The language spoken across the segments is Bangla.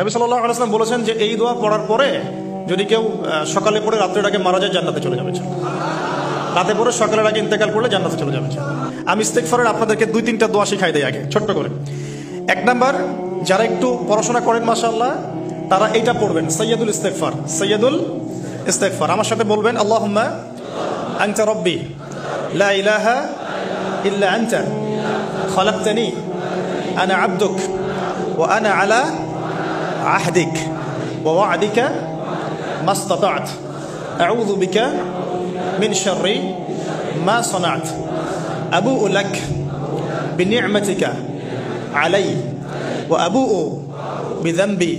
নবী সাল্লাল্লাহু আলাইহি ওয়াসাল্লাম বলেছেন যে এই দোয়া পড়ার পরে যদি কেউ সকালে পড়ে রাত্রের আগে মারা যায় জান্নাতে চলে যাবে। রাতে পড়ে সকালের আগে ইন্তেকাল করলে জান্নাতে চলে যাবে। আমি ইস্তেগফারের আপনাদেরকে 2-3টা দোয়া শিখাই দেই আগে ছোট্ট করে। 1 নাম্বার, যারা একটু পড়াশোনা করেন মাশাআল্লাহ তারা এইটা পড়বেন, সাইয়্যিদুল ইস্তেগফার। সাইয়্যিদুল ইস্তেগফার আমার সাথে বলবেন, আল্লাহুম্মা আনতা রাব্বি লা ইলাহা ইল্লা আনতা খালাকতানি আনা আবদুক ওয়া আনা আলা আহদিক ওয়া ওয়া'দিকা মাসতাতা'ত আউযু বিকা মিন শাররি মা সানা'ত আবু'ু লাক বিনি'মাতিকা আলাইয়া ওয়া আবু'ু বিযানবি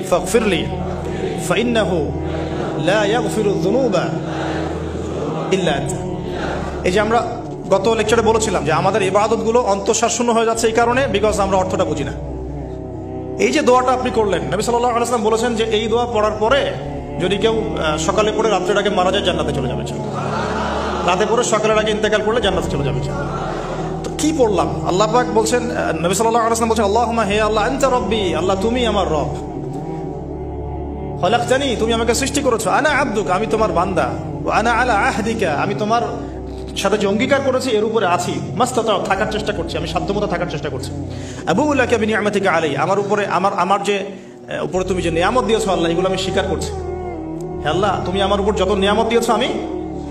ফাগফিরলি ফাইন্নাহু লা ইয়াগফিরু যুনুবা ইল্লা আনতা। এই যে আমরা গত লেকচারে বলেছিলাম যে আমাদের ইবাদতগুলো অন্তঃসার শূন্য হয়ে যাচ্ছে এই কারণে, বিকজ আমরা অর্থটা বুঝি না। এই যে দোয়াটা আপনি করলেন, নবী সাল্লাল্লাহু আলাইহি ওয়াসাল্লাম বলেছেন যে এই দোয়া পড়ার পরে যদি কেউ সকালে পড়ে রাত্রের আগে মারা যায় জান্নাতে চলে যাবে। রাতে পড়ে সকালের আগে ইন্তেকাল করলে জান্নাতে চলে যাবে। তো কি পড়লাম? আল্লাহ পাক বলছেন, নবী সাল্লাল্লাহু আলাইহি ওয়াসাল্লাম বলছেন, আল্লাহুম্মা হে আল্লাহ আনতা রাব্বি, আল্লাহ তুমি আমার রব, খালাকতানি তুমি আমাকে সৃষ্টি করেছো, আনা আবদুক আমি তোমার বান্দা, ওয়া আনা আলা আহদিকা আমি তোমার সাথে যে অঙ্গীকার করেছি এর উপরে আছি, মাসতাতা'তু থাকার চেষ্টা করছি, আমি সাধ্যমতো থাকার চেষ্টা করছি। আবু'ু লাকা বিনি'মাতিকা আলাইয়া আমার উপরে আমার যে উপরে তুমি যে নিয়ামত দিয়েছো আল্লাহ এগুলো আমি স্বীকার করছি। হে আল্লাহ তুমি আমার উপর যত নিয়ামত দিয়েছো আমি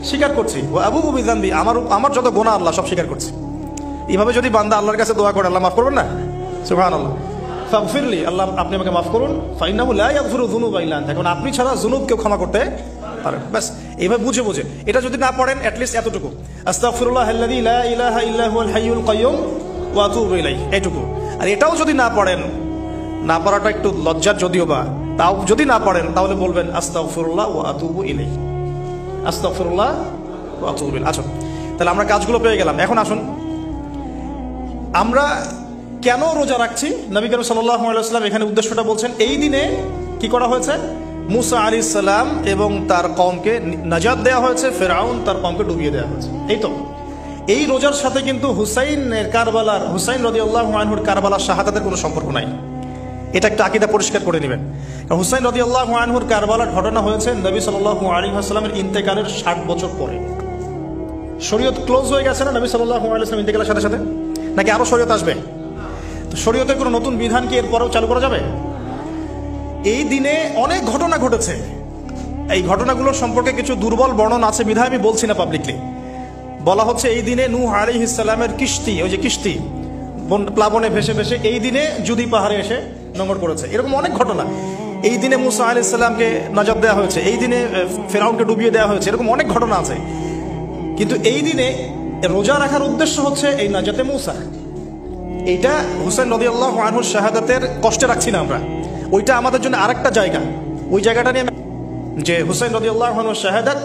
স্বীকার করছি। ওয়া আবু'ু বিযানবি আমার যত গুনাহ আল্লাহ সব স্বীকার করছি। এইভাবে যদি বান্দা আল্লাহর কাছে দোয়া করে আল্লাহ মাফ করবেন না? সুবহানাল্লাহ। ফাগফিরলি আল্লাহ আপনি আমাকে মাফ করুন, ফাইন্নাহু লা ইয়াগফিরু যুনুবা ইল্লা আনতা এখন আপনি ছাড়া যুনুব কেউ ক্ষমা করতে পারেন। ব্যাস এইভাবে বুঝে বুঝে এটা যদি না পড়েন অ্যাটলিস্ট এতটুকু, আস্তাগফিরুল্লাহাল্লাযী লা ইলাহা ইল্লা হুয়াল হাইয়ুল কাইয়্যুম ওয়া আতুবু ইলাইহি, এইটুকু। আর এটাও যদি না পড়েন, না পড়াটা একটু লজ্জার যদিও বা, তাও যদি না পড়েন তাহলে বলবেন আস্তাগফিরুল্লাহ ওয়া আতুবু ইলাইহি, আস্তাগফিরুল্লাহ ওয়া আতুবু ইলাইহি। আচ্ছা তাহলে আমরা কাজগুলো পেয়ে গেলাম। এখন আসুন আমরা কেন রোজা রাখছি। নবী করিম সাল্লাল্লাহু আলাইহি ওয়াসাল্লাম এখানে উদ্দেশ্যটা বলছেন, এই দিনে কি করা হয়েছে? মুসা আলাইহিস সালাম এবং তার কওমকে নাজাত দেওয়া হয়েছে, ফেরাউন তার কওমকে ডুবিয়ে দেওয়া হয়েছে। এই তো এই রোজার সাথে কিন্তু হুসাইন রাদিয়াল্লাহু আনহুর কারবালার শাহাদাতের কোনো সম্পর্ক নাই। এটা একটা আকীদা পরিষ্কার করে নেবেন। কারণ হুসাইন রাদিয়াল্লাহু আনহুর কারবালার ঘটনা হয়েছে নবী সাল্লাল্লাহু আলাইহি ওয়াসাল্লামের ইন্তেকালের 60 বছর পরে। শরীয়ত ক্লোজ হয়ে গেছে না নবী সাল্লাল্লাহু আলাইহি ওয়াসাল্লাম ইন্তেকালের সাথে সাথে, নাকি আরো শরীয়ত আসবে? তো শরীয়তের কোনো নতুন বিধান কি এরপরেও চালু করা যাবে? এই দিনে অনেক ঘটনা ঘটেছে, এই ঘটনাগুলোর সম্পর্কে কিছু দুর্বল বর্ণনা আছে বিধায় আমি বলছি না পাবলিকলি। বলা হচ্ছে এই দিনে নূহ আলাইহিস সালামের কিস্তি, ওই যে কিস্তি প্লাবনে ভেসে ভেসে এই দিনে জুদি পাহাড়ে এসে নোঙর করেছে, এরকম অনেক ঘটনা। এই দিনে মুসা আলাইহিস সালামকে নাজাত দেওয়া হয়েছে, এই দিনে ফেরাউনকে ডুবিয়ে দেওয়া হয়েছে, এরকম অনেক ঘটনা আছে। কিন্তু এই দিনে রোজা রাখার উদ্দেশ্য হচ্ছে এই নাজাতে মুসা। এইটা হুসাইন রাদিয়াল্লাহু আনহুর শাহাদাতের কষ্টে রাখছি না আমরা, ওইটা আমাদের জন্য আরেকটা জায়গা। ওই জায়গাটা নিয়ে যে হুসাইন রাদিয়াল্লাহু আনহুর শাহাদাত,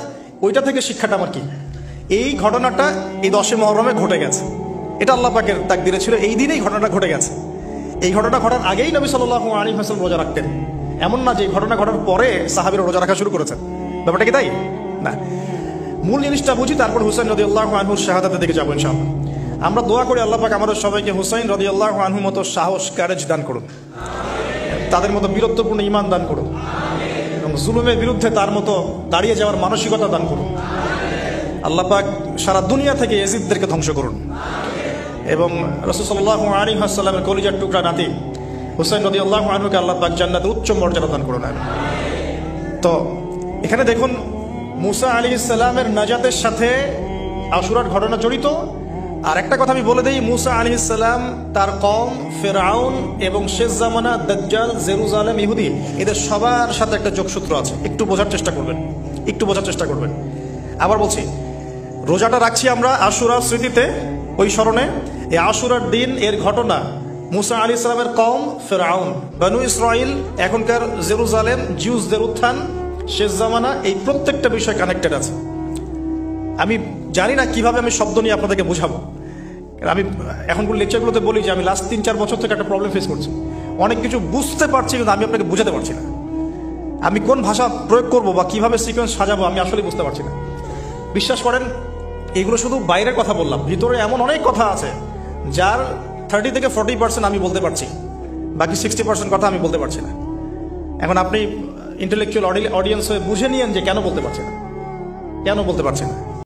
ওইটা থেকে শিক্ষাটা আমার কি? এই ঘটনাটা এই 10 মুহররমে ঘটে গেছে, এটা আল্লাহ পাকের তাকদিরে ছিল, এই দিনেই ঘটনাটা ঘটে গেছে। এই ঘটনা ঘটার আগেই নবী সাল্লাল্লাহু আলাইহি ওয়াসাল্লাম রোজা রাখতেন, এমন না যে এই ঘটনা ঘটার পরে সাহাবীরা রোজা রাখা শুরু করেছেন। ব্যাপারটা কি তাই না? মূল জিনিসটা বুঝি, তারপর হুসাইন রাদিয়াল্লাহু আনহুর শাহাদাতের দিকে যাবো ইনশাআল্লাহ। আমরা দোয়া করি আল্লাহ পাক আমাদের সবাইকে হুসাইন রাদিয়াল্লাহু আনহুর মতো সাহস, কারেজ দান করুন, তাদের মতো বীরত্বপূর্ণ ঈমান দান করুন, এবং জুলুমের বিরুদ্ধে তার মতো দাঁড়িয়ে যাওয়ার মানসিকতা দান করুন। আল্লাহ পাক সারা দুনিয়া থেকে ইয়াজিদদেরকে ধ্বংস করুন, এবং রাসূল সাল্লাল্লাহু আলাইহি ওয়াসাল্লামের কলিজার টুকরা নাতি হুসাইন রাদিয়াল্লাহু আনহুকে আল্লাহ পাক জান্নাতের উচ্চ মর্যাদা দান করুন। তো এখানে দেখুন মুসা আলাইহিস সালামের নাজাতের সাথে আশুরার ঘটনা জড়িত। আর একটা কথা আমি বলে দেই, মুসা আলাইহিস সালাম, তার কওম, ফেরাউন এবং শেষ জামানা দাজ্জাল, জেরুজালেম, ইহুদি, এদের সবার সাথে একটা যোগসূত্র আছে। একটু বোঝার চেষ্টা করবেন, একটু বোঝার চেষ্টা করবেন। আবার বলছি, রোজাটা রাখছি আমরা আশুরার স্মৃতিতে, ওই স্মরণে। এই আশুরার দিন এর ঘটনা, মুসা আলাইহিস সালামের কওম, ফেরাউন, বনু ইসরাইল, এখনকার জেরুজালেম, জিউসদের উত্থান, শেষ জামানা, এই প্রত্যেকটা বিষয় কানেক্টেড আছে। আমি জানি না কিভাবে আমি শব্দ নিয়ে আপনাদেরকে বোঝাবো। আমি এখনকার লেকচারগুলোতে বলি যে আমি লাস্ট 3-4 বছর থেকে একটা প্রবলেম ফেস করছি, অনেক কিছু বুঝতে পারছি কিন্তু আমি আপনাকে বোঝাতে পারছি না। আমি কোন ভাষা প্রয়োগ করবো বা কিভাবে সিকোয়েন্স সাজাবো আমি আসলে বুঝতে পারছি না। বিশ্বাস করেন, এগুলো শুধু বাইরের কথা বললাম, ভিতরে এমন অনেক কথা আছে যার 30 থেকে 40% আমি বলতে পারছি, বাকি 60% কথা আমি বলতে পারছি না। এখন আপনি ইন্টেলেকচুয়াল অডিয়েন্স হয়ে বুঝে নিয়েন যে কেন বলতে পারছি না, কেন বলতে পারছি না।